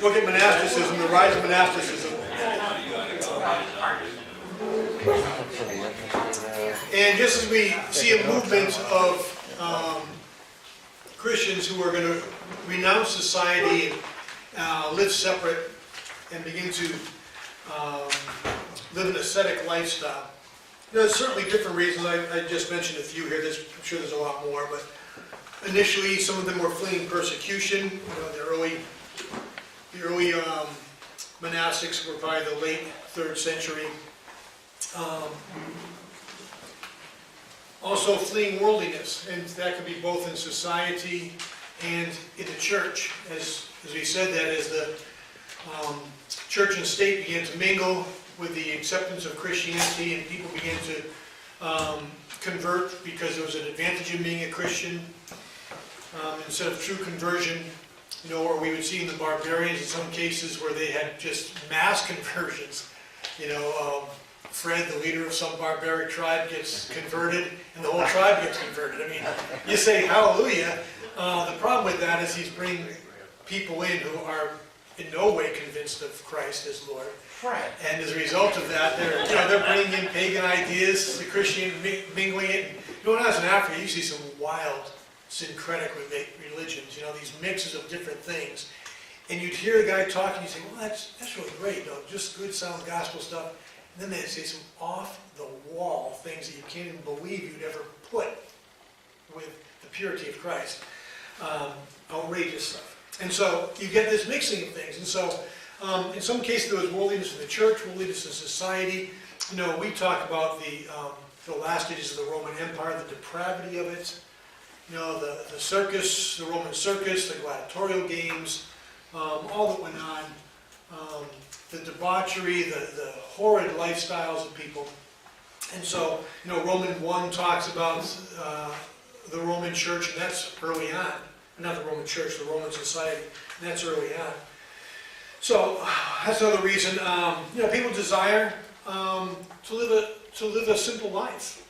Look at monasticism, the rise of monasticism. And just as we see a movement of Christians who are going to renounce society and live separate and begin to live an ascetic lifestyle. You know, there's certainly different reasons. I just mentioned a few here. I'm sure there's a lot more, but initially some of them were fleeing persecution. You know, the early monastics were probably the late 3rd century. Also fleeing worldliness, and that could be both in society and in the church. As we said, that as the church and state began to mingle with the acceptance of Christianity, and people began to convert because there was an advantage in being a Christian instead of true conversion. You know, or we would see in the barbarians in some cases where they had just mass conversions. You know, Fred, the leader of some barbaric tribe, gets converted, and the whole tribe gets converted. I mean, you say hallelujah. The problem with that is he's bringing people in who are in no way convinced of Christ as Lord. Right. And as a result of that, they're bringing in pagan ideas, the Christian mingling it. You know, when I was in Africa, you see some wild syncretic religions, you know, these mixes of different things. And you'd hear a guy talking, you say, well, that's really great, you know, just good, sound gospel stuff. And then they'd say some off-the-wall things that you can't even believe you'd ever put with the purity of Christ. Outrageous stuff. And so you get this mixing of things. And so in some cases there was worldliness in the church, worldliness in society. You know, we talk about the last stages of the Roman Empire, the depravity of it. You know, the circus, the Roman circus, the gladiatorial games, all that went on. The debauchery, the horrid lifestyles of people. And so, you know, Romans 1 talks about the Roman church, and that's early on. Not the Roman church, the Roman society, and that's early on. So, that's another reason, you know, people desire to live a simple life.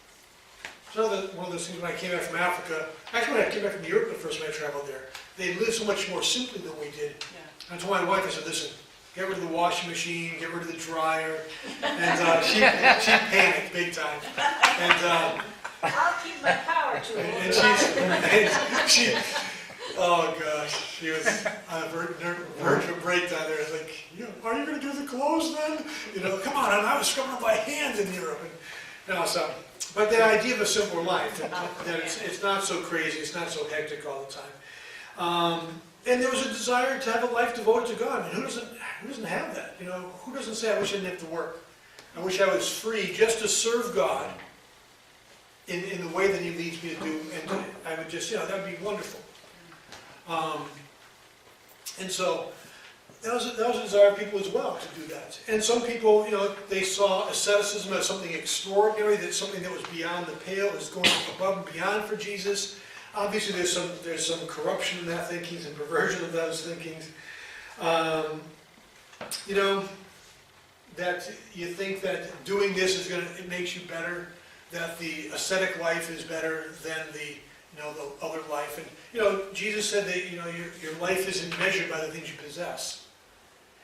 It's one of those things when I came back from Africa, actually when I came back from Europe the first time I traveled there, they lived so much more simply than we did. Yeah. I told my wife, I said, listen, get rid of the washing machine, get rid of the dryer, and she panicked big time. And I'll keep my power to it. And she oh gosh, she was on the verge of a breakdown there. I was like, are you going to do the clothes then? You know, come on, and I was scrubbing by hand in Europe. And, no, so, but the idea of a simpler life, that it's not so crazy, it's not so hectic all the time. And there was a desire to have a life devoted to God. I mean, who doesn't have that? You know, who doesn't say, I wish I didn't have to work? I wish I was free just to serve God in the way that He leads me to do. And I would just, you know, that would be wonderful. And so that was a desire of people as well to do that. And some people, you know, they saw asceticism as something extraordinary, that's something that was beyond the pale, was going above and beyond for Jesus. Obviously, there's some corruption in that thinking, and perversion of those thinkings. You know, that you think that doing this it makes you better, that the ascetic life is better than the other life. And, you know, Jesus said that, you know, your life isn't measured by the things you possess.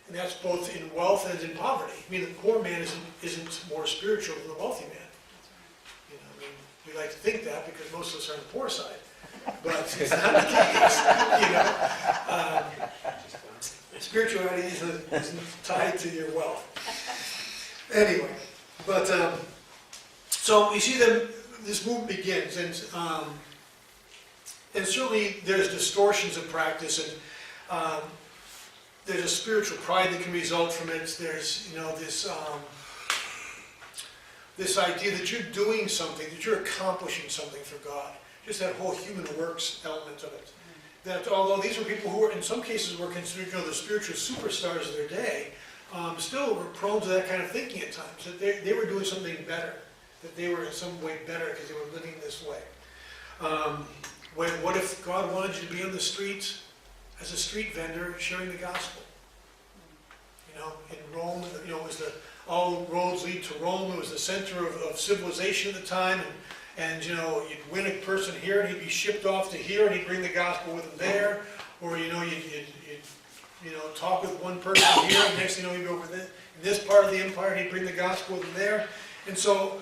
And that's both in wealth and in poverty. I mean, the poor man isn't more spiritual than the wealthy man. You know, I mean, we like to think that because most of us are on the poor side. But it's not the case, you know. Spirituality isn't tied to your wealth. Anyway, but, so you see this movement begins, and certainly there's distortions of practice, and there's a spiritual pride that can result from it. There's, you know, this idea that you're doing something, that you're accomplishing something for God. Just that whole human works element of it. That although these were people who were, in some cases, were considered, you know, the spiritual superstars of their day, still were prone to that kind of thinking at times. That they were doing something better. That they were in some way better because they were living this way. What if God wanted you to be on the street as a street vendor sharing the gospel? You know, in Rome, you know, all roads lead to Rome. It was the center of civilization at the time, and you know, you'd win a person here, and he'd be shipped off to here, and he'd bring the gospel with him there, or you know, you'd talk with one person here, and next thing you know, he'd go over in this part of the empire, he'd bring the gospel with him there. And so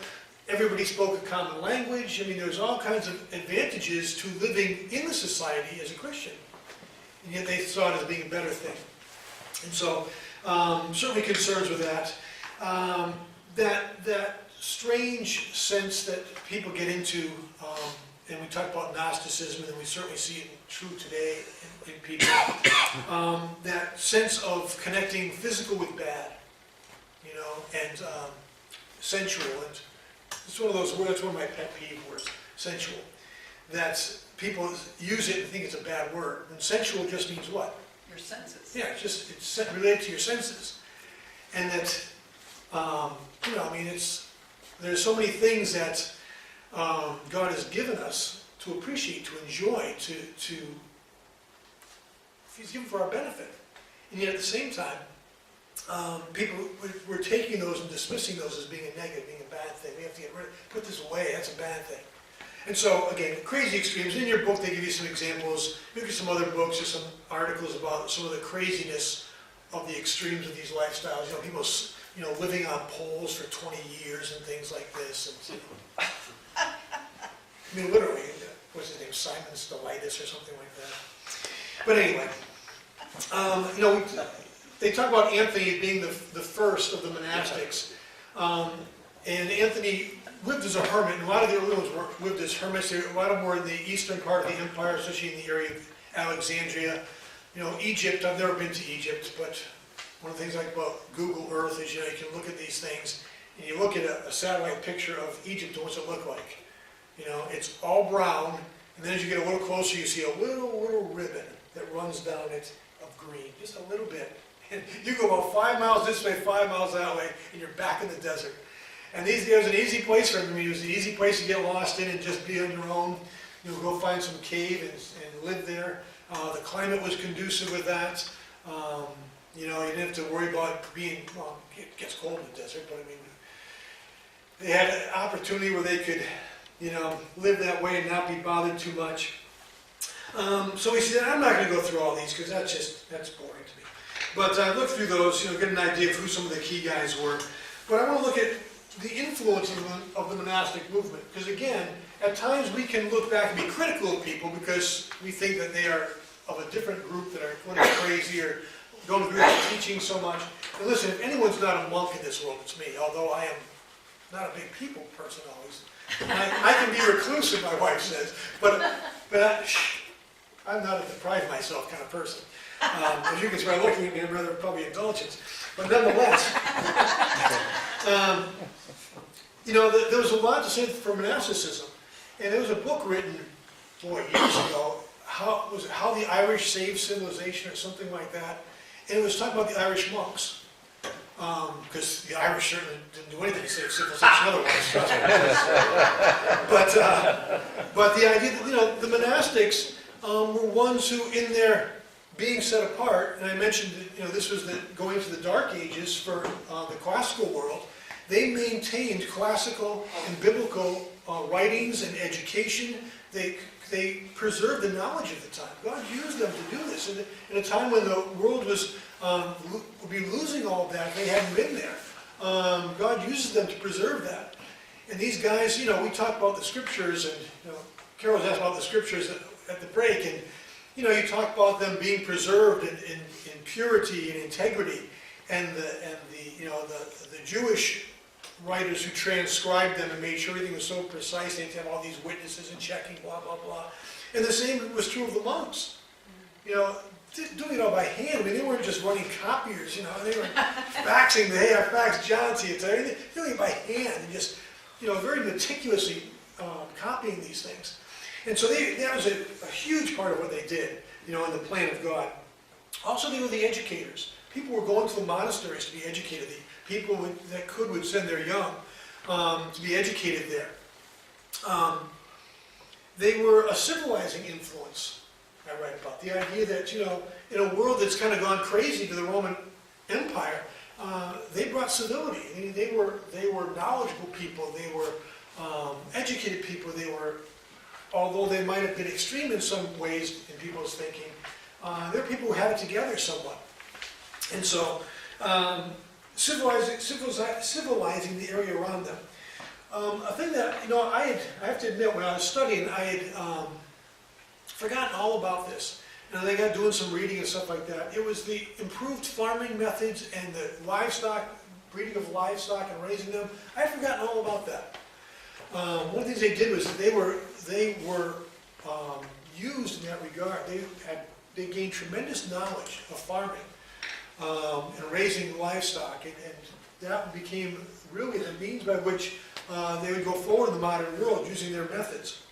everybody spoke a common language. I mean, there's all kinds of advantages to living in the society as a Christian. And yet they saw it as being a better thing. And so, certainly concerns with that. That strange sense that people get into, and we talk about Gnosticism, and we certainly see it true today in people, that sense of connecting physical with bad, and sensual. And it's one of those words, that's one of my pet peeve words, sensual. That people use it and think it's a bad word. And sensual just means what? Your senses. Yeah, it's related to your senses. And that, there's so many things that God has given us to appreciate, to enjoy, He's given for our benefit. And yet at the same time, people, we're taking those and dismissing those as being a negative, being a bad thing. We have to put this away, that's a bad thing. And so, again, crazy extremes. In your book, they give you some examples. Look at some other books or some articles about some of the craziness of the extremes of these lifestyles. People, living on poles for 20 years and things like this. And, literally, what's his name, Simon Stylites or something like that. But anyway, they talk about Anthony being the first of the monastics. And Anthony lived as a hermit, and a lot of the early ones lived as hermits. A lot of them were in the eastern part of the empire, especially in the area of Alexandria. Egypt, I've never been to Egypt, but one of the things I like about Google Earth is, you can look at these things, and you look at a satellite picture of Egypt, and what's it look like? It's all brown, and then as you get a little closer, you see a little ribbon that runs down it of green, just a little bit. And you go about 5 miles this way, 5 miles that way, and you're back in the desert. And it was an easy place for him. It was an easy place to get lost in and just be on your own. Go find some cave and live there. The climate was conducive with that. You didn't have to worry about being, it gets cold in the desert, but they had an opportunity where they could, live that way and not be bothered too much. So he said, I'm not going to go through all these because that's boring to me. But I looked through those, get an idea of who some of the key guys were. But I want to look at the influence of the monastic movement. Because again, at times we can look back and be critical of people because we think that they are of a different group that are going crazy or don't agree with teaching so much. And listen, if anyone's not a monk in this world, it's me. Although I am not a big people person always. I can be reclusive, my wife says. But I'm not a deprive myself kind of person. As you can see by looking at me, I'm rather probably indulgent. But nonetheless, there was a lot to say for monasticism. And there was a book written, years ago, how the Irish saved civilization or something like that. And it was talking about the Irish monks. Because the Irish certainly didn't do anything to save civilization otherwise. But the idea that, the monastics were ones who, in their being set apart, and I mentioned that, this was going to the Dark Ages for the classical world, they maintained classical and biblical writings and education. They preserved the knowledge of the time. God used them to do this. In a time when the world would be losing all of that, they hadn't been there. God uses them to preserve that. And these guys, we talk about the scriptures, and Carol was asked about the scriptures at the break, and you talk about them being preserved in purity and integrity, and the Jewish writers who transcribed them and made sure everything was so precise. They had to have all these witnesses and checking, blah, blah, blah. And the same was true of the monks. Doing it all by hand. They weren't just running copiers, they were faxing, hey, I faxed John to you today. Doing it by hand and just, very meticulously copying these things. And so that was a huge part of what they did, in the plan of God. Also, they were the educators. People were going to the monasteries to be educated. The people that would send their young to be educated there. They were a civilizing influence, I write about. The idea that, in a world that's kind of gone crazy to the Roman Empire, they brought civility. I mean, they were knowledgeable people. They were educated people. They were, although they might have been extreme in some ways in people's thinking, they're people who had it together somewhat. And so, civilizing the area around them. A thing that, I have to admit, when I was studying, I had forgotten all about this. And I got doing some reading and stuff like that. It was the improved farming methods and the livestock, breeding of livestock and raising them. I had forgotten all about that. One of the things they did was that they were used in that regard. They gained tremendous knowledge of farming and raising livestock, and that became really the means by which they would go forward in the modern world using their methods.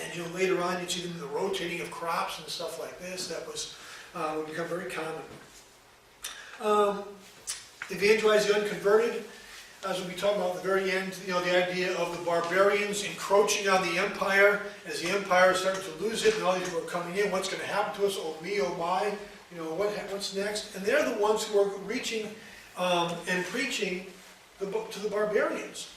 And later on you'd see them in the rotating of crops and stuff like this. That would become very common. Evangelize the unconverted. As we'll be talking about at the very end, the idea of the barbarians encroaching on the empire, as the empire is starting to lose it, and all these people are coming in, what's going to happen to us? Oh me, oh my, what's next? And they're the ones who are reaching and preaching to the barbarians.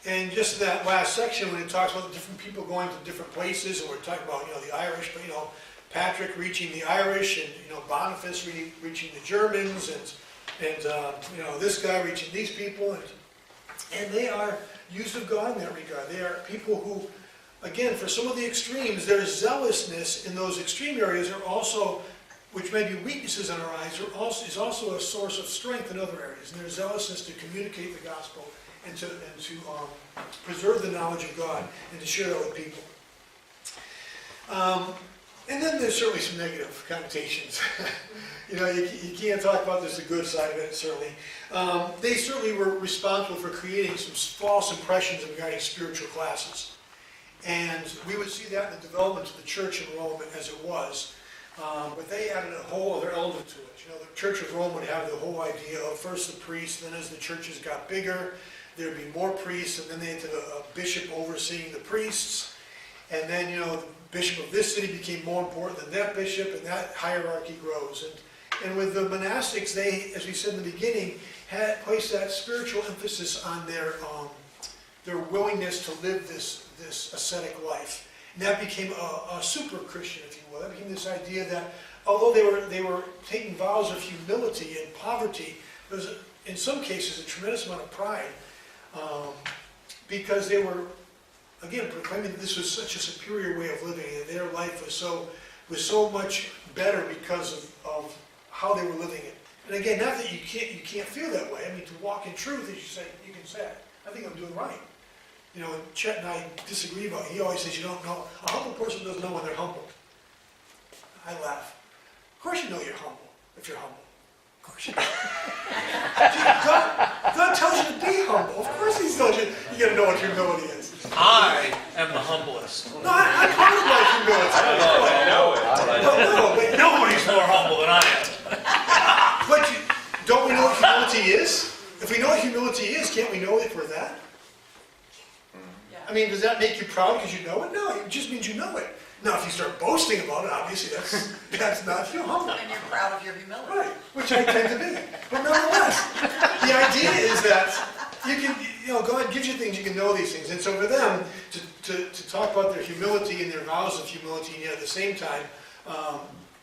And just that last section, when it talks about the different people going to different places, and we're talking about, the Irish, but, Patrick reaching the Irish, and, Boniface reaching the Germans, and this guy reaching these people, and they are used of God in that regard. They are people who, again, for some of the extremes, their zealousness in those extreme areas are also, which may be weaknesses in our eyes, is also a source of strength in other areas. And their zealousness to communicate the gospel and to preserve the knowledge of God and to share that with people. And then there's certainly some negative connotations. You can't talk about this, the good side of it, certainly. They certainly were responsible for creating some false impressions regarding spiritual classes. And we would see that in the development of the church in Rome as it was. But they added a whole other element to it. The Church of Rome would have the whole idea of first the priests, then as the churches got bigger, there would be more priests, and then they had a bishop overseeing the priests. And then, the bishop of this city became more important than that bishop, and that hierarchy grows. And with the monastics, they, as we said in the beginning, had placed that spiritual emphasis on their willingness to live this ascetic life. And that became a super Christian, if you will. That became this idea that although they were taking vows of humility and poverty, there was, in some cases, a tremendous amount of pride, because they were, again, proclaiming that this was such a superior way of living, and their life was so much better because of how they were living it. And again, not that you can't feel that way. I mean, to walk in truth, as you can say, I think I'm doing right. And Chet and I disagree about it. He always says you don't know. A humble person doesn't know when they're humble. I laugh. Of course you know you're humble if you're humble. Of course you do. God tells you to be humble. Of course He tells you. You got to know what humility is. I am the humblest. No, I call it like humility. I know it. But Nobody's more humble than I am. But don't we know what humility is? If we know what humility is, can't we know it for that? I mean, does that make you proud because you know it? No, it just means you know it. Now, if you start boasting about it, obviously that's not humble. And you're proud of your humility. Right, which I tend to be. But nonetheless, the idea is that you can, God gives you things, you can know these things. And so for them to talk about their humility and their vows of humility, and yet at the same time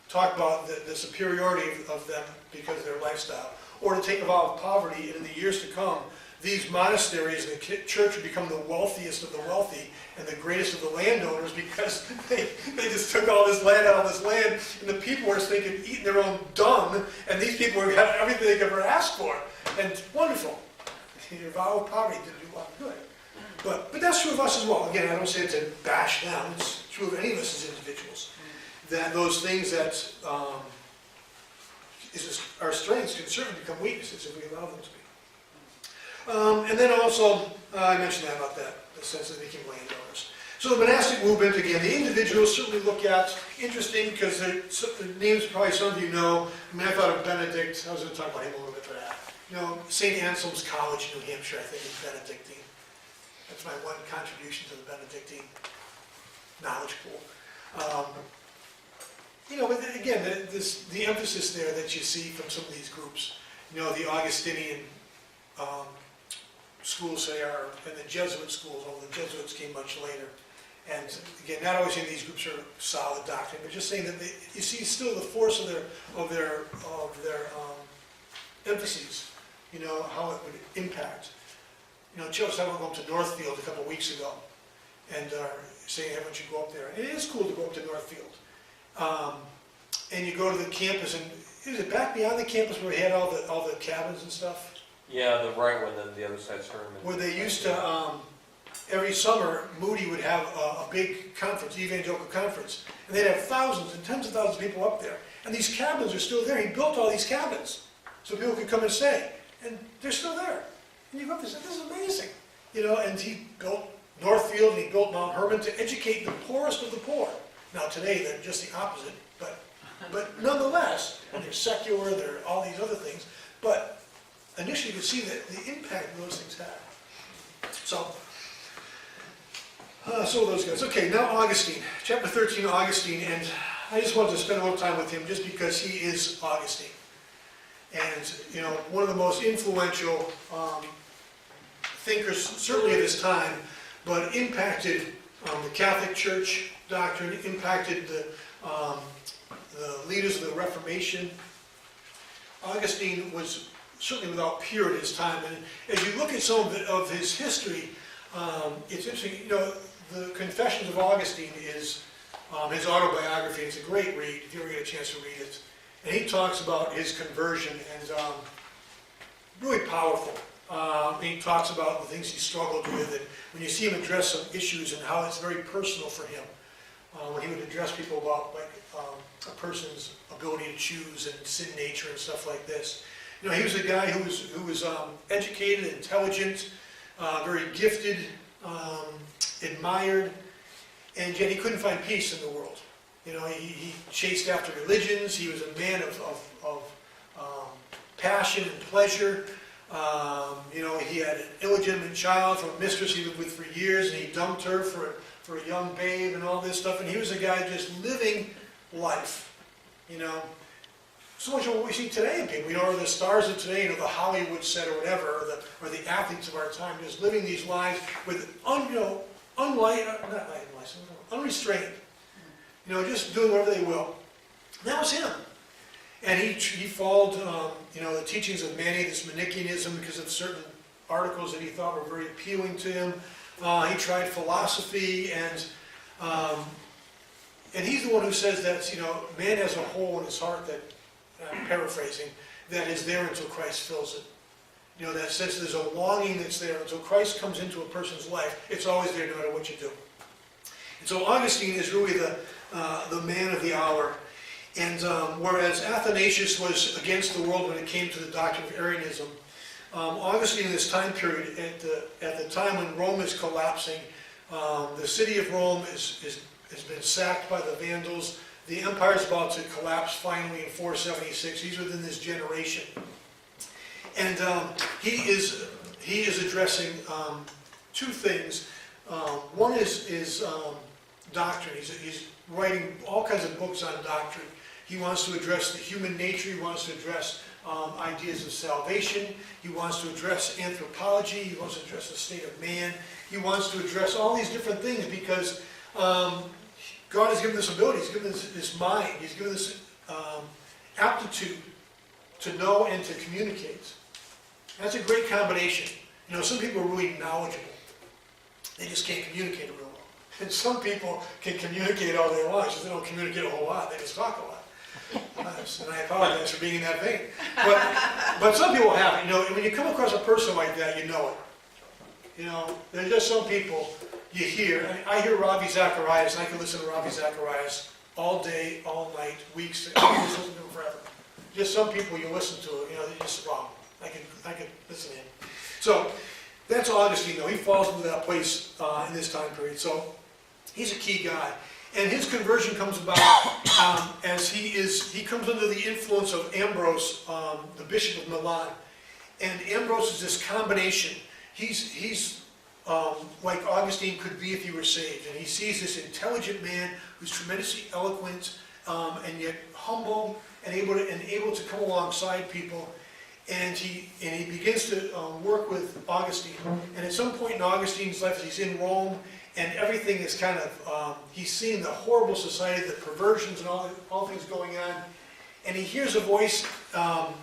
talk about the superiority of them because of their lifestyle, or to take a vow of poverty, and in the years to come, these monasteries and the church would become the wealthiest of the wealthy and the greatest of the landowners, because they just took all this land out of this land, and the people were thinking, eating their own dung, and these people were having everything they could ever ask for. And wonderful. Your vow of poverty did do a lot of good. But that's true of us as well. Again, I don't say it to bash them. It's true of any of us as individuals. That those things that our strengths can certainly become weaknesses if we allow them to be. And then also, I mentioned that about that, the sense that they became landowners. So the monastic movement, again, the individuals certainly look at, interesting because the names probably some of you know. I mean, I thought of Benedict. I was going to talk about him a little bit for that. St. Anselm's College, New Hampshire, I think is Benedictine. That's my one contribution to the Benedictine knowledge pool. But again, the emphasis there that you see from some of these groups, the Augustinian schools, say, and the Jesuit schools, although the Jesuits came much later. And again, not always in these groups are solid doctrine, but just saying that you see still the force of their emphases, how it would impact. Joe was talking about going to Northfield a couple of weeks ago, and saying, hey, why don't you go up there? And it is cool to go up to Northfield. And you go to the campus, and is it back beyond the campus where he had all the cabins and stuff? Yeah, the right one, then the other side's Herman. Where they used to, every summer, Moody would have a big conference, evangelical conference, and they'd have thousands and tens of thousands of people up there. And these cabins are still there. He built all these cabins so people could come and stay, and they're still there. And you go up there and say, this is amazing. And he built Northfield, and he built Mount Herman to educate the poorest of the poor. Now today, they're just the opposite, but nonetheless, they're secular, they're all these other things, but initially you could see the impact those things had. So those guys. Okay, now Augustine, chapter 13, Augustine, and I just wanted to spend a little time with him just because he is Augustine. And, one of the most influential thinkers, certainly of his time, but impacted the Catholic Church doctrine, impacted the leaders of the Reformation. Augustine was certainly without peer at his time, and as you look at some of his history, it's interesting, the Confessions of Augustine is his autobiography. It's a great read, if you ever get a chance to read it. And he talks about his conversion, and really powerful. He talks about the things he struggled with, and when you see him address some issues and how it's very personal for him, when he would address people about a person's ability to choose and sin nature and stuff like this. He was a guy who was educated, intelligent, very gifted, admired, and yet he couldn't find peace in the world. He chased after religions. He was a man of passion and pleasure. He had an illegitimate child from a mistress he lived with for years, and he dumped her for a young babe and all this stuff. And he was a guy just living life. So much of what we see today in people, or the stars of today, the Hollywood set or whatever, or the athletes of our time, just living these lives with unrestrained, just doing whatever they will. And that was him. And he followed, the teachings of Mahoney, this Manichaeism, because of certain articles that he thought were very appealing to him. He tried philosophy, and he's the one who says that, man has a hole in his heart that, I'm paraphrasing, that is there until Christ fills it. That sense there's a longing that's there until Christ comes into a person's life. It's always there no matter what you do. And so Augustine is really the man of the hour. And whereas Athanasius was against the world when it came to the doctrine of Arianism, Augustine in this time period, at the time when Rome is collapsing, the city of Rome has been sacked by the Vandals. The empire is about to collapse finally in 476. He's within this generation. And he is addressing two things. One is doctrine. He's writing all kinds of books on doctrine. He wants to address the human nature. He wants to address ideas of salvation. He wants to address anthropology. He wants to address the state of man. He wants to address all these different things because God has given this ability. He's given this mind. He's given this aptitude to know and to communicate. That's a great combination. Some people are really knowledgeable. They just can't communicate real well. And some people can communicate all they want. It's just they don't communicate a whole lot. They just talk a lot. And I apologize for being in that vein. But some people have it. When you come across a person like that, you know it. There's just some people you hear. I hear Ravi Zacharias, and I can listen to Ravi Zacharias all day, all night, weeks. I can listen to him forever. Just some people you listen to, they're just wrong. I can listen to him. So that's Augustine, though. He falls into that place in this time period. So he's a key guy. And his conversion comes about as he comes under the influence of Ambrose, the Bishop of Milan. And Ambrose is this combination. He's like Augustine could be if he were saved. And he sees this intelligent man who's tremendously eloquent and yet humble and able to come alongside people. And he begins to work with Augustine. And at some point in Augustine's life, he's in Rome, and everything is kind of, he's seeing the horrible society, the perversions and all things going on. And he hears a voice, and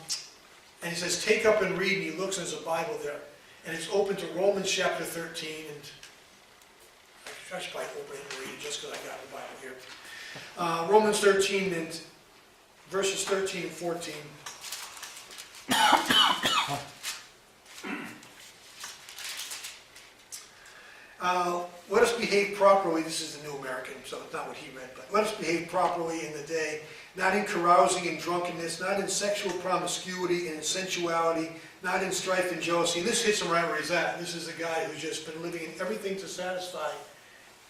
he says, take up and read, and he looks, and there's a Bible there. And it's open to Romans chapter 13, and I should probably open it and read it just because I got the Bible here. Romans 13, and verses 13 and 14. Let us behave properly, this is the New American, so it's not what he read, but let us behave properly in the day, not in carousing and drunkenness, not in sexual promiscuity and in sensuality, not in strife and jealousy. And this hits him right where he's at. This is a guy who's just been living in everything to satisfy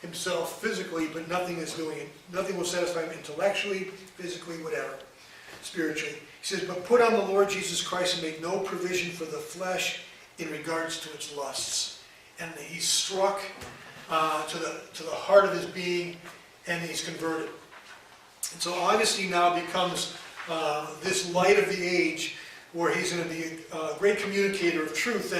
himself physically, but nothing is doing it. Nothing will satisfy him intellectually, physically, whatever, spiritually. He says, but put on the Lord Jesus Christ and make no provision for the flesh in regards to its lusts. And he's struck to the heart of his being, and he's converted. And so Augustine now becomes this light of the age, where he's going to be a great communicator of truth.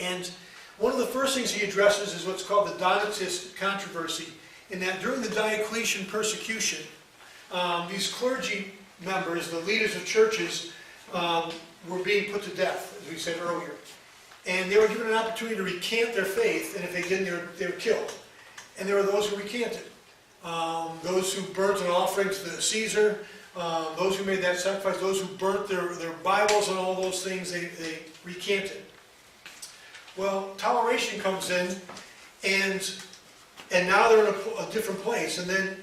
And one of the first things he addresses is what's called the Donatist controversy, in that during the Diocletian persecution, these clergy members, the leaders of churches, were being put to death, as we said earlier. And they were given an opportunity to recant their faith, and if they didn't, they were killed. And there were those who recanted. Those who burnt an offering to the Caesar, those who made that sacrifice, those who burnt their Bibles and all those things, they recanted. Well, toleration comes in, and now they're in a different place. And then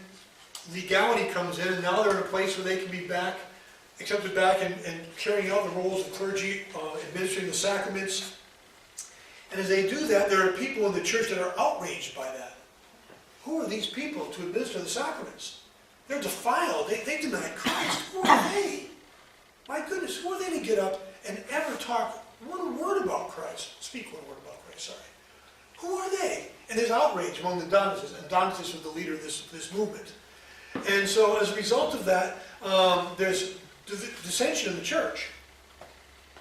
legality comes in, and now they're in a place where they can be accepted back and carrying out the roles of clergy, administering the sacraments. And as they do that, there are people in the church that are outraged by that. Who are these people to administer the sacraments? They're defiled. They deny Christ. Who are they? My goodness, who are they to get up and ever talk one word about Christ? Speak one word about Christ, sorry. Who are they? And there's outrage among the Donatists, and Donatists was the leader of this movement. And so as a result of that, there's dissension in the church.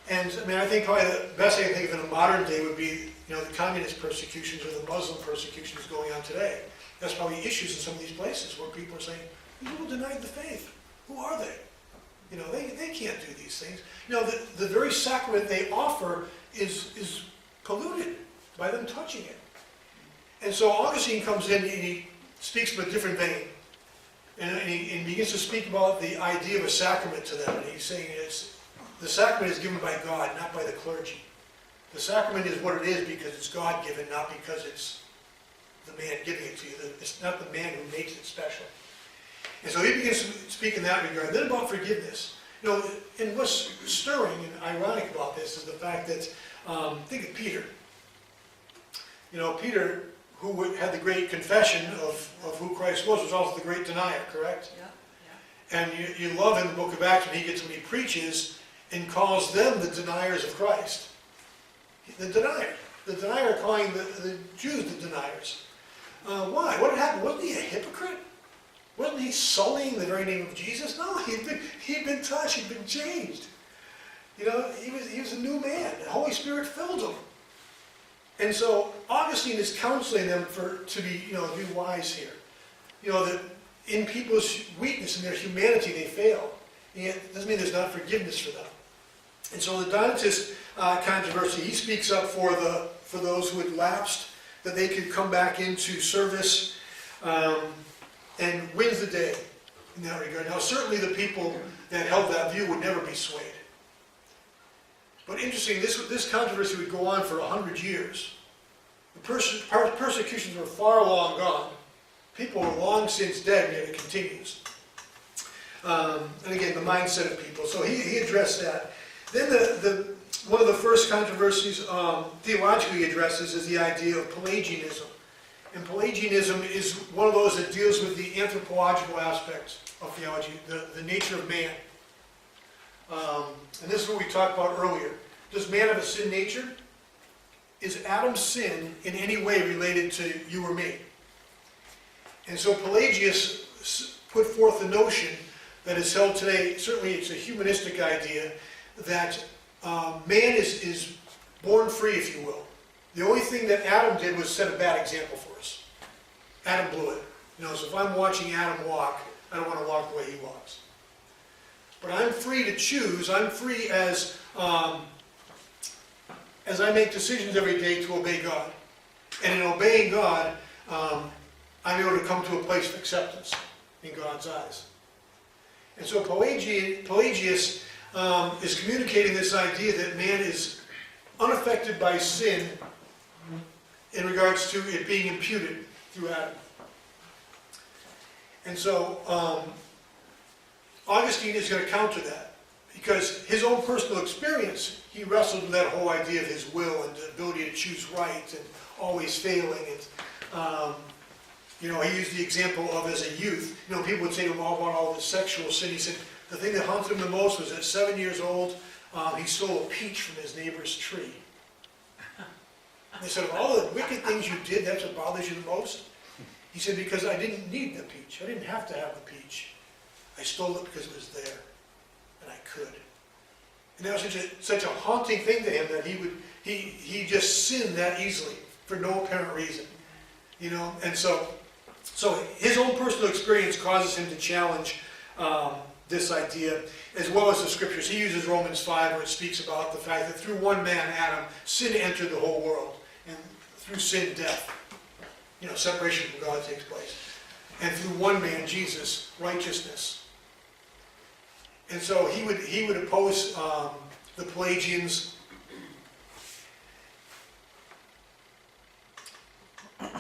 And I mean, I think probably the best thing I can think of in a modern day would be, the communist persecutions or the Muslim persecutions going on today. That's probably issues in some of these places where people are saying, people denied the faith. Who are they? They can't do these things. The very sacrament they offer is polluted by them touching it. And so Augustine comes in and he speaks from a different vein. And he begins to speak about the idea of a sacrament to them. And he's saying the sacrament is given by God, not by the clergy. The sacrament is what it is because it's God-given, not because it's the man giving it to you. It's not the man who makes it special. And so he begins to speak in that regard. Then about forgiveness. And what's stirring and ironic about this is the fact that, think of Peter. Peter, who had the great confession of who Christ was also the great denier, correct? Yeah. And you love in the book of Acts when he preaches and calls them the deniers of Christ. The denier calling the Jews the deniers. Why? What had happened? Wasn't he a hypocrite? Wasn't he sullying the very name of Jesus? No, he'd been touched, he'd been changed. He was a new man. The Holy Spirit filled him. And so Augustine is counseling them to be wise here. That in people's weakness and their humanity they fail. And yet it doesn't mean there's not forgiveness for them. And so the Donatist controversy, he speaks up for those who had lapsed, that they could come back into service, and wins the day in that regard. Now certainly the people that held that view would never be swayed. But interesting, this controversy would go on for 100 years. The persecutions were far long gone. People were long since dead, and yet it continues. And again, the mindset of people. So he addressed that. Then one of the first controversies theologically he addresses is the idea of Pelagianism. And Pelagianism is one of those that deals with the anthropological aspects of theology, the nature of man. And this is what we talked about earlier. Does man have a sin nature? Is Adam's sin in any way related to you or me? And so Pelagius put forth the notion that is held today, certainly it's a humanistic idea, that man is born free, if you will. The only thing that Adam did was set a bad example for us. Adam blew it. So if I'm watching Adam walk, I don't want to walk the way he walks. But I'm free to choose. I'm free as I make decisions every day to obey God. And in obeying God, I'm able to come to a place of acceptance in God's eyes. And so Pelagius is communicating this idea that man is unaffected by sin in regards to it being imputed through Adam. And so Augustine is going to counter that, because his own personal experience, he wrestled with that whole idea of his will and the ability to choose right and always failing. And he used the example of as a youth, people would say to him all about all this sexual sin. He said the thing that haunted him the most was at 7 years old, he stole a peach from his neighbor's tree. And they said, of all the wicked things you did, that's what bothers you the most? He said, because I didn't need the peach. I didn't have to have the peach. I stole it because it was there, and I could. And that was such a haunting thing to him that he just sinned that easily for no apparent reason. And so his own personal experience causes him to challenge this idea, as well as the scriptures. He uses Romans 5, where it speaks about the fact that through one man, Adam, sin entered the whole world, and through sin, death. Separation from God takes place. And through one man, Jesus, righteousness. And so he would oppose the Pelagians. And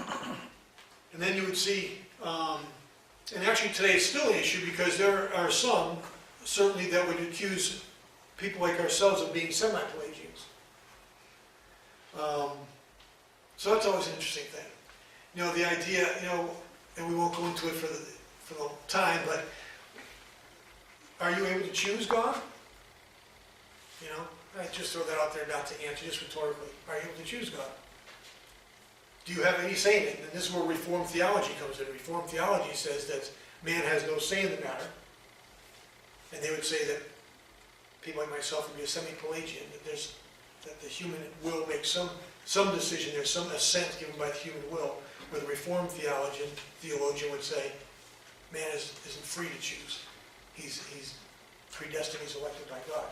then you would see, and actually today it's still an issue, because there are some, certainly, that would accuse people like ourselves of being semi-Pelagians. So that's always an interesting thing. The idea, and we won't go into it for the time, but are you able to choose God? I just throw that out there not to answer, just rhetorically. Are you able to choose God? Do you have any say in it? And this is where Reformed theology comes in. Reformed theology says that man has no say in the matter. And they would say that people like myself would be a semi-Pelagian, that the human will make some decision, there's some assent given by the human will, where the Reformed theologian would say, man isn't free to choose. He's predestined, he's elected by God.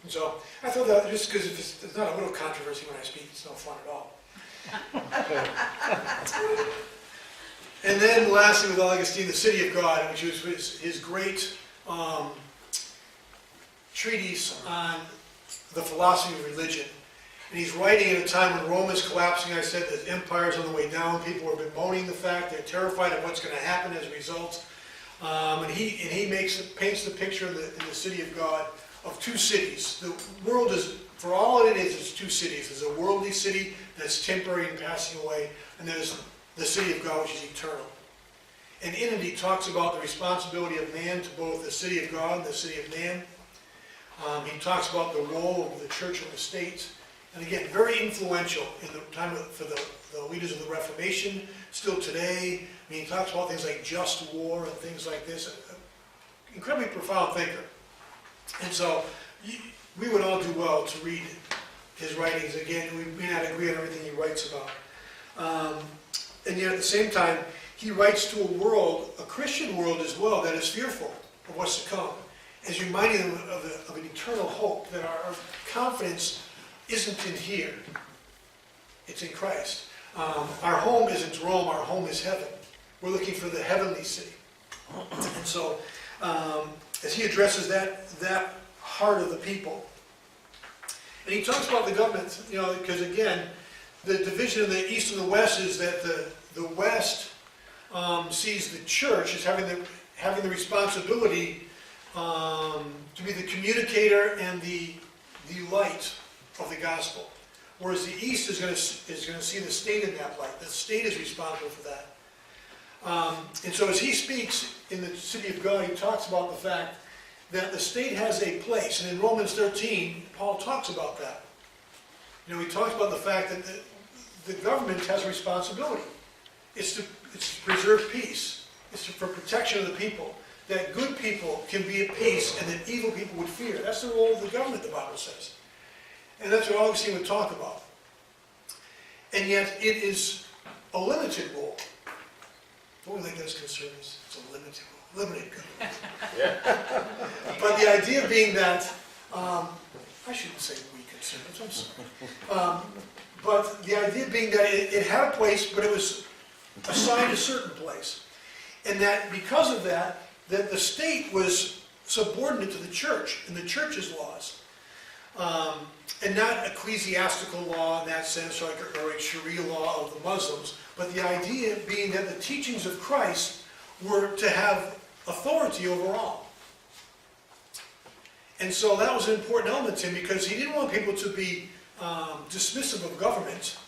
And so I thought that, just because it's not a little controversy when I speak, it's no fun at all. And then lastly, with Augustine, the City of God, which was his great treatise on the philosophy of religion. And he's writing at a time when Rome is collapsing. I said that empire's on the way down. People have been bemoaning the fact. They're terrified of what's going to happen as a result. And he paints the picture in the City of God of two cities. The world is, for all it is, it's two cities. There's a worldly city that's temporary and passing away, and there's the City of God, which is eternal. And in it, he talks about the responsibility of man to both the City of God and the City of man. He talks about the role of the church and the state. And again, very influential in the time for the leaders of the Reformation, still today. He talks about things like just war and things like this. Incredibly profound thinker. And so we would all do well to read his writings again. We may not agree on everything he writes about. And yet at the same time, he writes to a world, a Christian world as well, that is fearful of what's to come. As reminding them of an eternal hope, that our confidence isn't in here. It's in Christ. Our home isn't Rome, our home is heaven. We're looking for the heavenly city. And so, as he addresses that heart of the people, and he talks about the government, because again, the division in the East and the West is that the West sees the church as having the responsibility to be the communicator and the light of the gospel, whereas the East is going to see the state in that light. The state is responsible for that. And so as he speaks in the City of God, he talks about the fact that the state has a place. And in Romans 13, Paul talks about that. He talks about the fact that the government has a responsibility. It's to preserve peace. It's for protection of the people. that good people can be at peace and that evil people would fear. That's the role of the government, the Bible says. And that's what Augustine would talk about. And yet it is a limited role. Don't we like that as conservatives? It's a limited role, limited government. But the idea being that, I shouldn't say we conservatives, I'm sorry. But the idea being that it had a place, but it was assigned a certain place. And that because of that, that the state was subordinate to the church and the church's laws. And not ecclesiastical law in that sense, or a Sharia law of the Muslims, but the idea being that the teachings of Christ were to have authority over all. And so that was an important element to him because he didn't want people to be dismissive of government.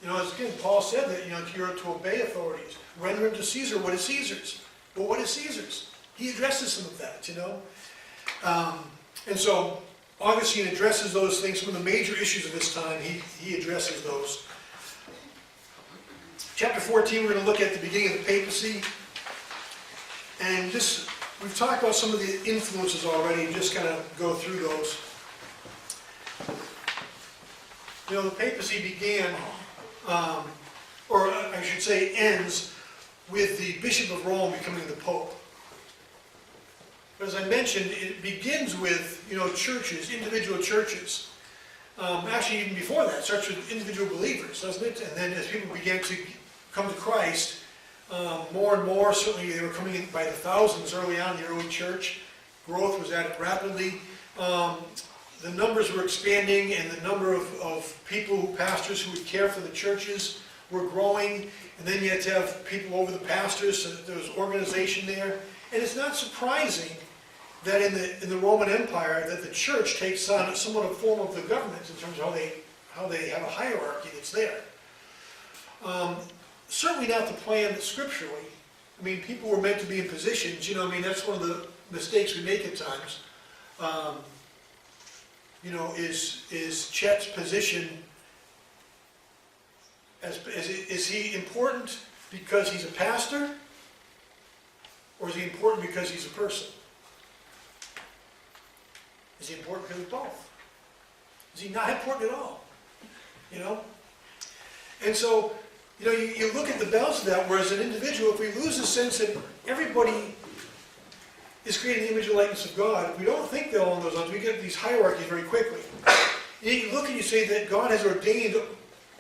As again, Paul said that, you're to obey authorities. Render unto Caesar what is Caesar's. Well, what is Caesar's? He addresses some of that, And so Augustine addresses those things, some of the major issues of his time, he addresses those. Chapter 14, we're going to look at the beginning of the papacy. And we've talked about some of the influences already, and just kind of go through those. The papacy began, or I should say ends, with the Bishop of Rome becoming the Pope. But as I mentioned, it begins with, churches, individual churches. Actually, even before that, it starts with individual believers, doesn't it? And then as people began to come to Christ, more and more, certainly they were coming in by the thousands early on in the early church. Growth was at it rapidly. The numbers were expanding, and the number of pastors who would care for the churches were growing. And then you had to have people over the pastors, so that there was organization there. And it's not surprising that in the Roman Empire, that the church takes on somewhat a form of the government in terms of how they have a hierarchy that's there. Certainly not the plan scripturally. People were meant to be in positions. That's one of the mistakes we make at times. Is Chet's position, is he important because he's a pastor? Or is he important because he's a person? Is he important because of both? Is he not important at all? And so, you look at the balance of that, whereas an individual, if we lose the sense that everybody is creating the image and likeness of God, if we don't think along those lines, we get these hierarchies very quickly. You look and you say that God has ordained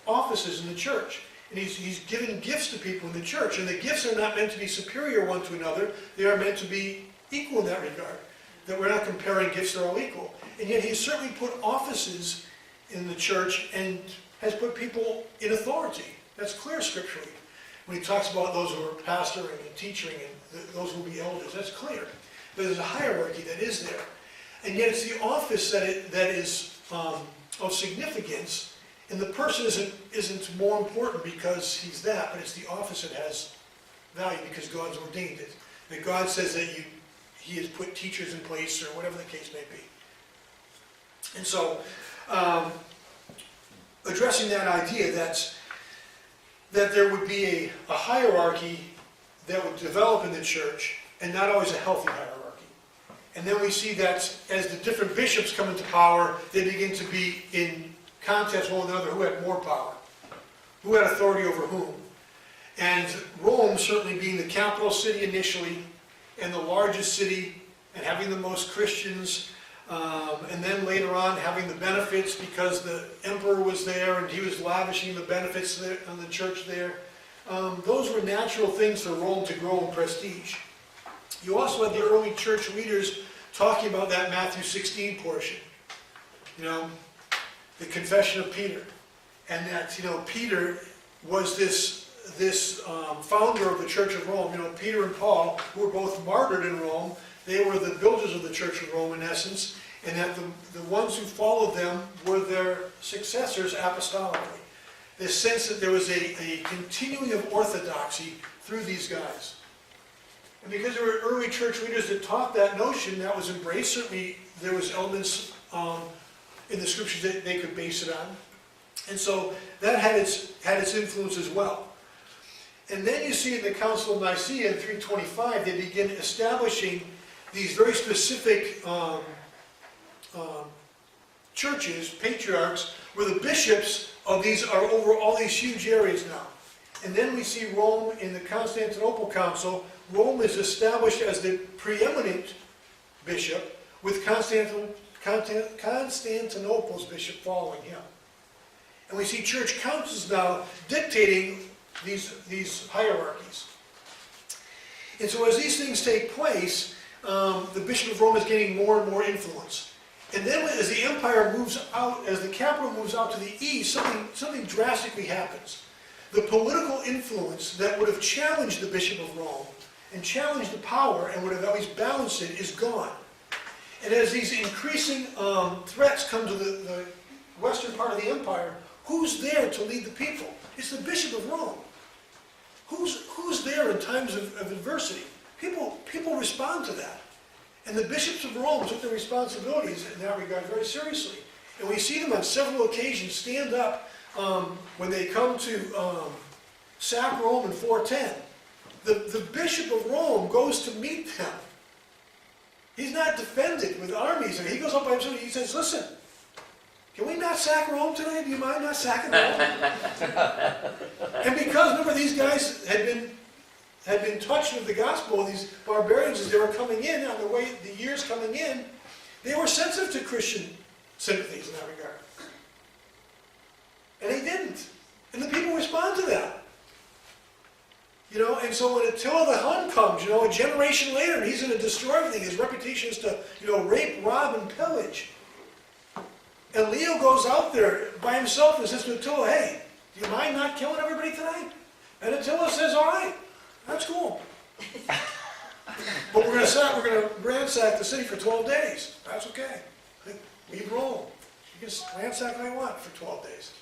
offices in the church. And he's given gifts to people in the church. And the gifts are not meant to be superior one to another. They are meant to be equal in that regard. That we're not comparing gifts, they're all equal. And yet he's certainly put offices in the church and has put people in authority. That's clear scripturally. When he talks about those who are pastoring and teaching and those who will be elders, that's clear. But there's a hierarchy that is there. And yet it's the office that is of significance. And the person isn't more important because he's that, but it's the office that has value because God's ordained it. That God says that he has put teachers in place, or whatever the case may be. And so, addressing that idea that there would be a hierarchy that would develop in the church, and not always a healthy hierarchy. And then we see that as the different bishops come into power, they begin to be in contest with one another who had more power, who had authority over whom. And Rome certainly being the capital city initially, and the largest city, and having the most Christians, and then later on having the benefits because the emperor was there and he was lavishing the benefits on the church there. Those were natural things for Rome to grow in prestige. You also had the early church leaders talking about that Matthew 16 portion. The confession of Peter. And that, Peter was this founder of the Church of Rome. Peter and Paul, who were both martyred in Rome, they were the builders of the Church of Rome in essence, and that the ones who followed them were their successors apostolically. This sense that there was a continuing of orthodoxy through these guys. And because there were early church leaders that taught that notion, that was embraced. Certainly there was elements in the scriptures that they could base it on. And so that had its influence as well. And then you see in the Council of Nicaea in 325, they begin establishing these very specific churches, patriarchs, where the bishops of these are over all these huge areas now. And then we see Rome in the Constantinople Council. Rome is established as the preeminent bishop, with Constantinople's bishop following him. And we see church councils now dictating these hierarchies. And so as these things take place, the Bishop of Rome is gaining more and more influence. And then as the empire moves out, as the capital moves out to the east, something drastically happens. The political influence that would have challenged the Bishop of Rome and challenged the power and would have always balanced it is gone. And as these increasing threats come to the western part of the empire, who's there to lead the people? It's the Bishop of Rome. Who's there in times of adversity? People respond to that. And the bishops of Rome took their responsibilities in that regard very seriously. And we see them on several occasions stand up when they come to sack Rome in 410. The Bishop of Rome goes to meet them. He's not defended with armies. He goes up by himself and he says, listen, can we not sack Rome today? Do you mind not sacking Rome? And because, remember, these guys had been touched with the gospel, these barbarians, as they were coming in, on the years coming in, they were sensitive to Christian sympathies in that regard. And they didn't. And the people respond to that. And so when Attila the Hun comes, a generation later, and he's going to destroy everything, his reputation is to, rape, rob, and pillage. And Leo goes out there by himself and says to Attila, hey, do you mind not killing everybody tonight? And Attila says, all right, that's cool. But we're going to ransack the city for 12 days. That's okay. Leave Rome. You can ransack what I want for 12 days.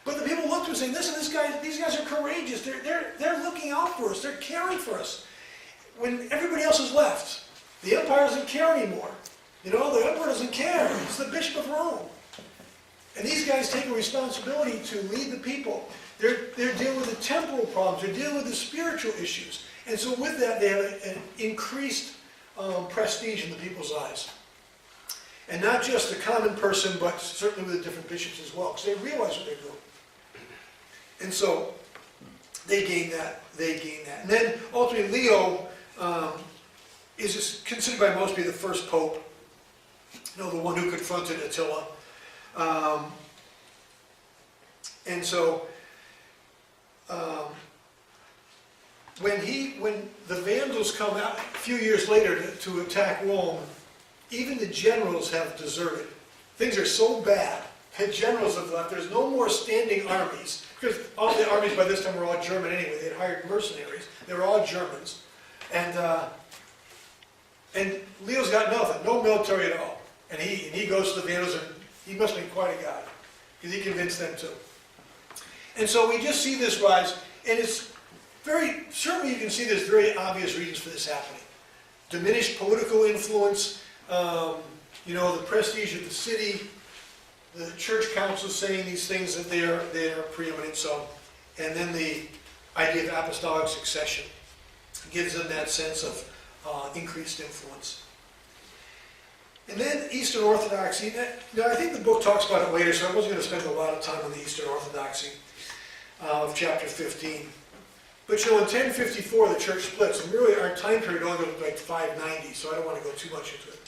But the people look to him saying, listen, these guys are courageous. They're looking out for us. They're caring for us. When everybody else is left, the empire doesn't care anymore. The emperor doesn't care. It's the Bishop of Rome. And these guys take a responsibility to lead the people. They're dealing with the temporal problems. They're dealing with the spiritual issues. And so with that, they have an increased prestige in the people's eyes. And not just the common person, but certainly with the different bishops as well, because they realize what they're doing. And so they gain that. And then ultimately Leo is considered by most to be the first pope, the one who confronted Attila. And so when the Vandals come out a few years later to attack Rome, even the generals have deserted. Things are so bad that generals have left. There's no more standing armies, because all the armies by this time were all German anyway. They had hired mercenaries. They were all Germans. And Leo's got nothing, no military at all. And he goes to the Vandals, and he must be quite a guy, because he convinced them too. And so we just see this rise, and it's certainly you can see there's very obvious reasons for this happening. Diminished political influence, the prestige of the city, the church council saying these things that they are preeminent, and then the idea of apostolic succession gives them that sense of increased influence. And then Eastern Orthodoxy. Now, I think the book talks about it later, so I wasn't going to spend a lot of time on the Eastern Orthodoxy of chapter 15. But in 1054, the church splits, and really our time period only goes like 590, so I don't want to go too much into it.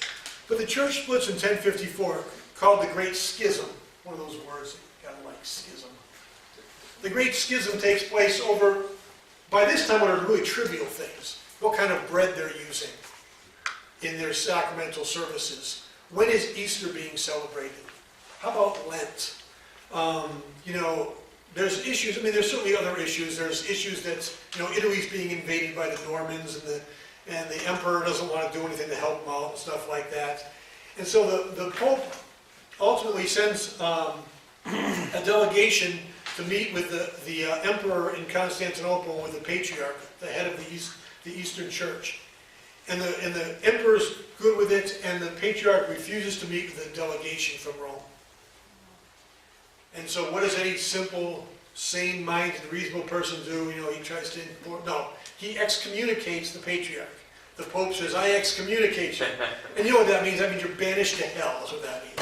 But the church splits in 1054, called the Great Schism. One of those words that you gotta like, schism. The Great Schism takes place over, by this time, what are really trivial things. What kind of bread they're using in their sacramental services. When is Easter being celebrated? How about Lent? There's issues, there's certainly other issues. There's issues that, Italy's being invaded by the Normans, and the emperor doesn't want to do anything to help them out and stuff like that. And so the Pope ultimately sends a delegation to meet with the emperor in Constantinople, with the patriarch, the head of the Eastern Church. And the emperor's good with it, and the patriarch refuses to meet with the delegation from Rome. And so what does any simple sane-minded, reasonable person do, he tries to import, no, he excommunicates the patriarch. The Pope says, I excommunicate you. And you know what that means? That means you're banished to hell, is what that means.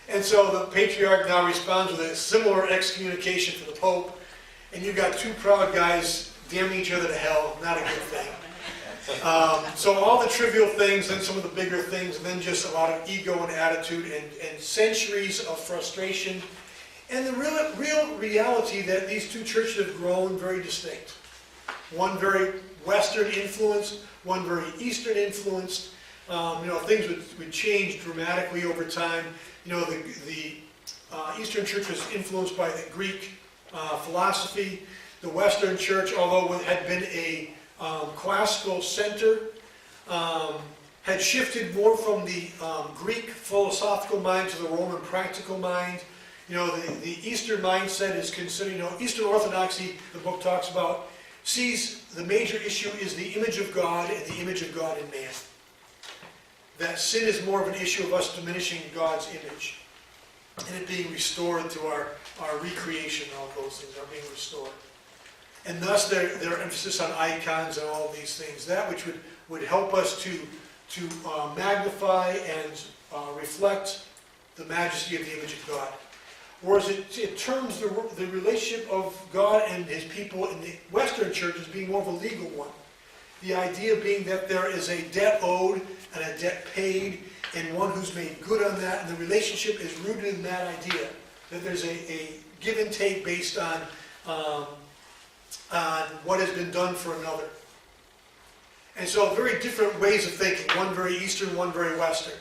And so the patriarch now responds with a similar excommunication for the Pope, and you've got two proud guys damning each other to hell, not a good thing. So all the trivial things, then some of the bigger things, and then just a lot of ego and attitude and centuries of frustration. And the real reality that these two churches have grown very distinct. One very Western influenced, one very Eastern influenced. Things would change dramatically over time. The Eastern church was influenced by the Greek philosophy. The Western church, although it had been a classical center, had shifted more from the Greek philosophical mind to the Roman practical mind. The Eastern mindset is considered, Eastern Orthodoxy, the book talks about, sees the major issue is the image of God and the image of God in man. That sin is more of an issue of us diminishing God's image and it being restored to our recreation, all those things are being restored. And thus their emphasis on icons and all these things, that which would help us to magnify and reflect the majesty of the image of God. Whereas it terms the relationship of God and his people in the Western church as being more of a legal one. The idea being that there is a debt owed and a debt paid, and one who's made good on that, and the relationship is rooted in that idea, that there's a give and take based on what has been done for another. And so very different ways of thinking, one very Eastern, one very Western.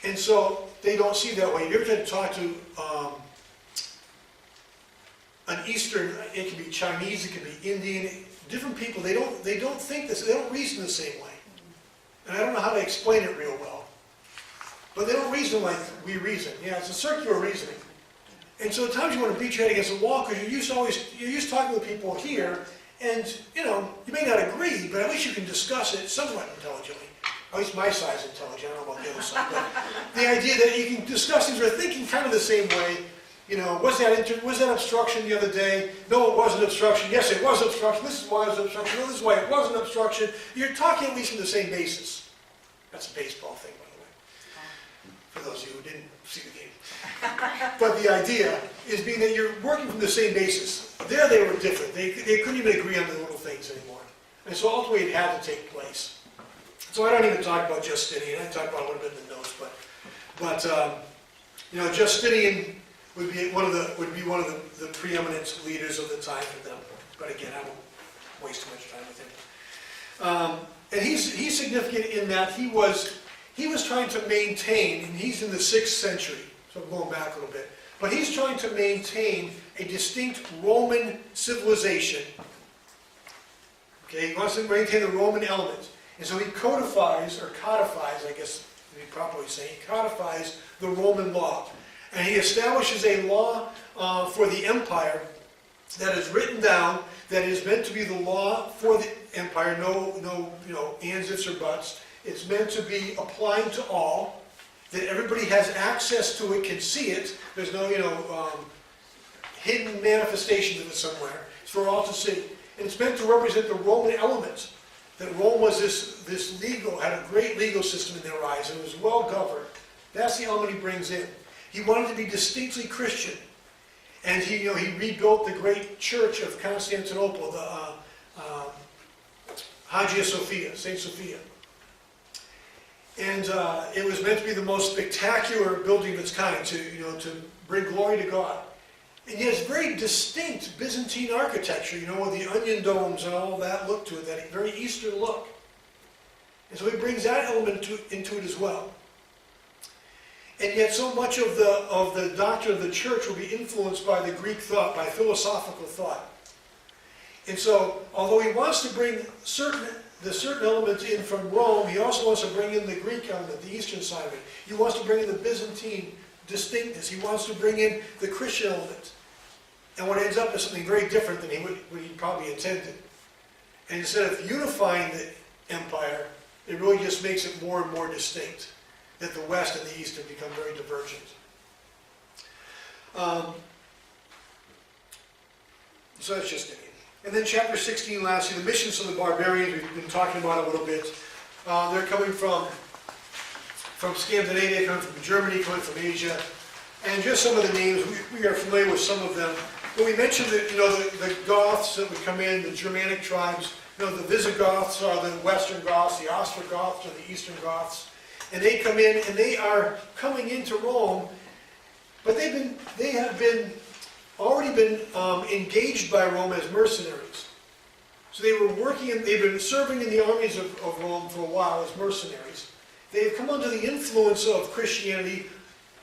And so they don't see that way. If you ever try to talk to an Eastern, it can be Chinese, it can be Indian, different people, they don't think this, they don't reason the same way. And I don't know how to explain it real well. But they don't reason like we reason. Yeah, it's a circular reasoning. And so at times you want to beat your head against the wall because you're used to talking to people here, and you may not agree, but at least you can discuss it somewhat intelligently. At least my side's intelligent, I don't know about the other side. But the idea that you can discuss things, we're thinking kind of the same way. Was that obstruction the other day? No, it wasn't obstruction. Yes, it was obstruction. This is why it was obstruction. No, this is why it wasn't obstruction. You're talking at least from the same basis. That's a baseball thing, by the way, for those of you who didn't see the game. But the idea is being that you're working from the same basis. There they were different. They couldn't even agree on the little things anymore. And so ultimately it had to take place. So I don't even talk about Justinian. I talk about a little bit in the notes, but Justinian would be one of the preeminent leaders of the time for them. But again, I won't waste too much time with him. And he's significant in that he was trying to maintain, and he's in the 6th century, so I'm going back a little bit, but he's trying to maintain a distinct Roman civilization. Okay, he wants to maintain the Roman element. And so he codifies, I guess to be properly saying, he codifies the Roman law. And he establishes a law for the empire that is written down, that is meant to be the law for the empire, no ands, ifs, or buts. It's meant to be applying to all, that everybody has access to it, can see it. There's no, hidden manifestations of it somewhere. It's for all to see. And it's meant to represent the Roman element. That Rome was this had a great legal system in their eyes, and it was well governed. That's the element he brings in. He wanted to be distinctly Christian. And he rebuilt the great church of Constantinople, the Hagia Sophia, St. Sophia. And it was meant to be the most spectacular building of its kind, to bring glory to God. And yet it's very distinct Byzantine architecture, with the onion domes and all that look to it, that very Eastern look. And so he brings that element into it as well. And yet so much of the doctrine of the church will be influenced by the Greek thought, by philosophical thought. And so, although he wants to bring certain elements in from Rome, he also wants to bring in the Greek element, the Eastern side of it. He wants to bring in the Byzantine distinctness. He wants to bring in the Christian element. And what ends up is something very different than what he probably intended. And instead of unifying the empire, it really just makes it more and more distinct. That the West and the East have become very divergent. So that's just it. And then chapter 16, lastly, the missions of the barbarians. We've been talking about it a little bit. They're coming from Scandinavia, coming from Germany, coming from Asia. And just some of the names, we are familiar with some of them. But we mentioned that, the Goths that would come in, the Germanic tribes. The Visigoths are the Western Goths, the Ostrogoths are the Eastern Goths. And they come in, and they are coming into Rome, but they have already been engaged by Rome as mercenaries. So they've been serving in the armies of Rome for a while as mercenaries. They have come under the influence of Christianity,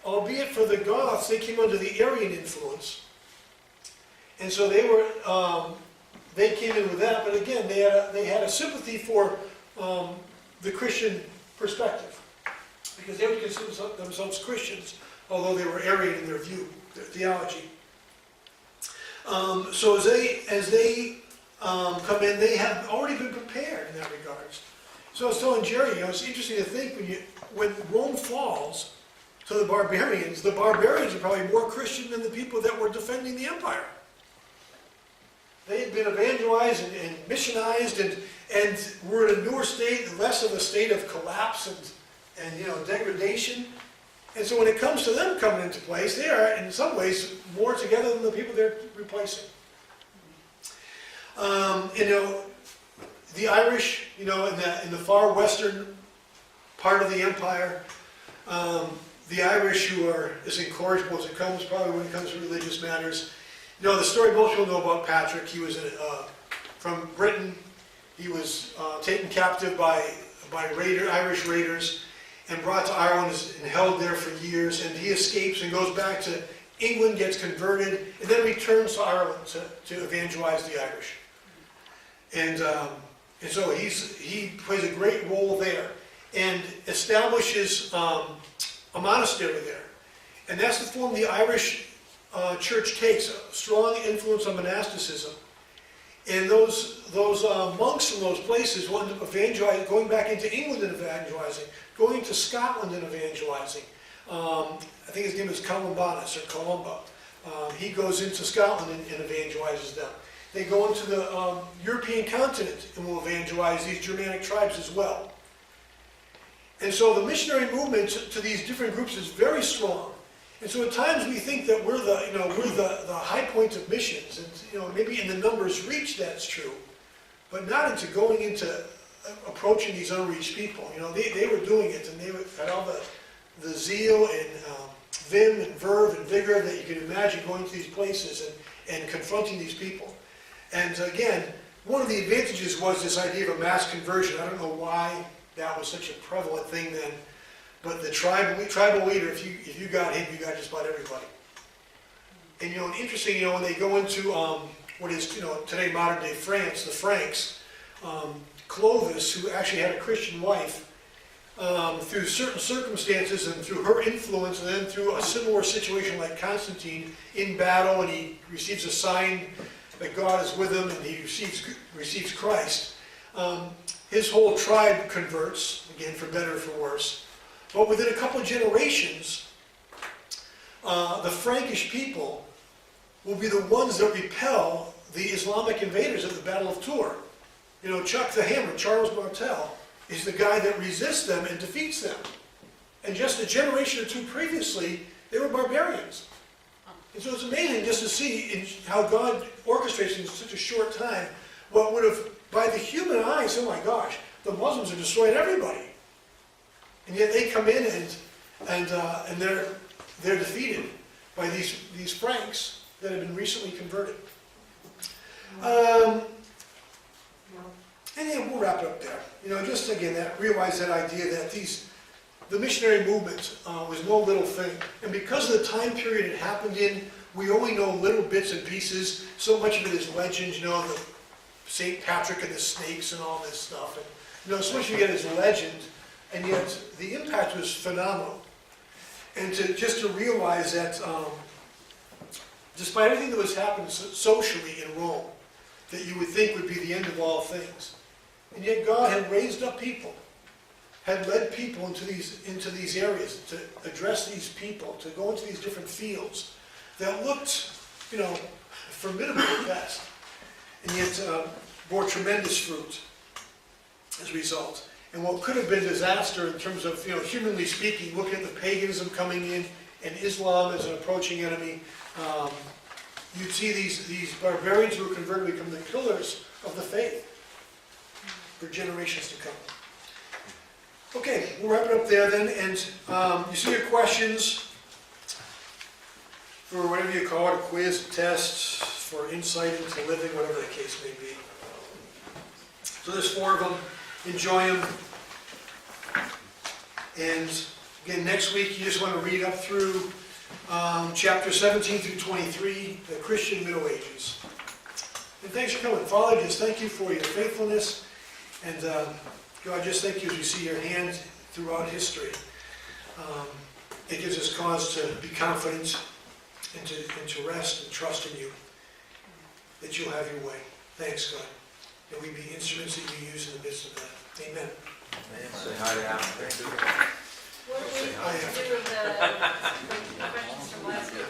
albeit for the Goths, they came under the Arian influence. And so they came in with that, but again, they had a sympathy for the Christian perspective, because they would consider themselves Christians, although they were Arian in their view, their theology. So as they come in, they have already been prepared in that regards. So I was telling Jerry, it's interesting to think when Rome falls to the barbarians are probably more Christian than the people that were defending the empire. They had been evangelized and missionized and were in a newer state, less of a state of collapse and degradation. And so when it comes to them coming into place, they are in some ways more together than the people they're replacing. The Irish, in the far western part of the empire, the Irish who are as incorrigible as it comes, probably when it comes to religious matters. The story most people know about Patrick. He was from Britain. He was taken captive by Irish raiders and brought to Ireland and held there for years. And he escapes and goes back to England, gets converted, and then returns to Ireland to evangelize the Irish. And so he plays a great role there and establishes a monastery there. And that's the form the Irish church takes, a strong influence on monasticism. And those monks in those places wound up evangelizing, going back into England and evangelizing, going to Scotland and evangelizing. I think his name is Columbanus or Columba. He goes into Scotland and evangelizes them. They go into the European continent and will evangelize these Germanic tribes as well. And so the missionary movement to these different groups is very strong. And so at times we think that we're the high point of missions, and maybe in the numbers reached that's true, but not into going into approaching these unreached people. They were doing it, and they had all the zeal and vim and verve and vigor that you can imagine going to these places and confronting these people. And again, one of the advantages was this idea of a mass conversion. I don't know why that was such a prevalent thing then, but the tribal leader, if you got him, you got just about everybody. And interesting, when they go into what is today modern day France, the Franks, Clovis, who actually had a Christian wife, through certain circumstances and through her influence, and then through a similar situation like Constantine in battle, and he receives a sign that God is with him, and he receives Christ. His whole tribe converts, again, for better or for worse. But within a couple of generations, the Frankish people will be the ones that repel the Islamic invaders at the Battle of Tours. Chuck the Hammer, Charles Martel, is the guy that resists them and defeats them. And just a generation or two previously, they were barbarians. And so it's amazing just to see how God orchestrates in such a short time what would have, by the human eyes, oh my gosh, the Muslims are destroying everybody. And yet they come in and they're defeated by these Franks that have been recently converted. And yeah, we'll wrap it up there. Just again, realize that idea that the missionary movement was no little thing. And because of the time period it happened in, we only know little bits and pieces. So much of it is legend, the St. Patrick and the snakes and all this stuff. And, so much of it is legend, and yet the impact was phenomenal. And just to realize that despite everything that was happening socially in Rome, that you would think would be the end of all things, and yet God had raised up people, had led people into these areas to address these people, to go into these different fields that looked, formidable at best, and yet bore tremendous fruit as a result. And what could have been disaster in terms of, humanly speaking, looking at the paganism coming in and Islam as an approaching enemy, you'd see these barbarians who were converted become the pillars of the faith for generations to come. Okay, we'll wrap it up there then, and you see your questions for whatever you call it, a quiz, test, for insight into living, whatever the case may be. So there's 4 of them. Enjoy them. And again, next week you just want to read up through chapter 17 through 23, the Christian Middle Ages. And thanks for coming. Father, just thank you for your faithfulness. And God, just thank you as we see your hand throughout history. It gives us cause to be confident and to rest and trust in you, that you'll have your way. Thanks, God. And we be instruments that you use in the midst of that. Amen. Say hi to Alan. What do we do with the questions from last week?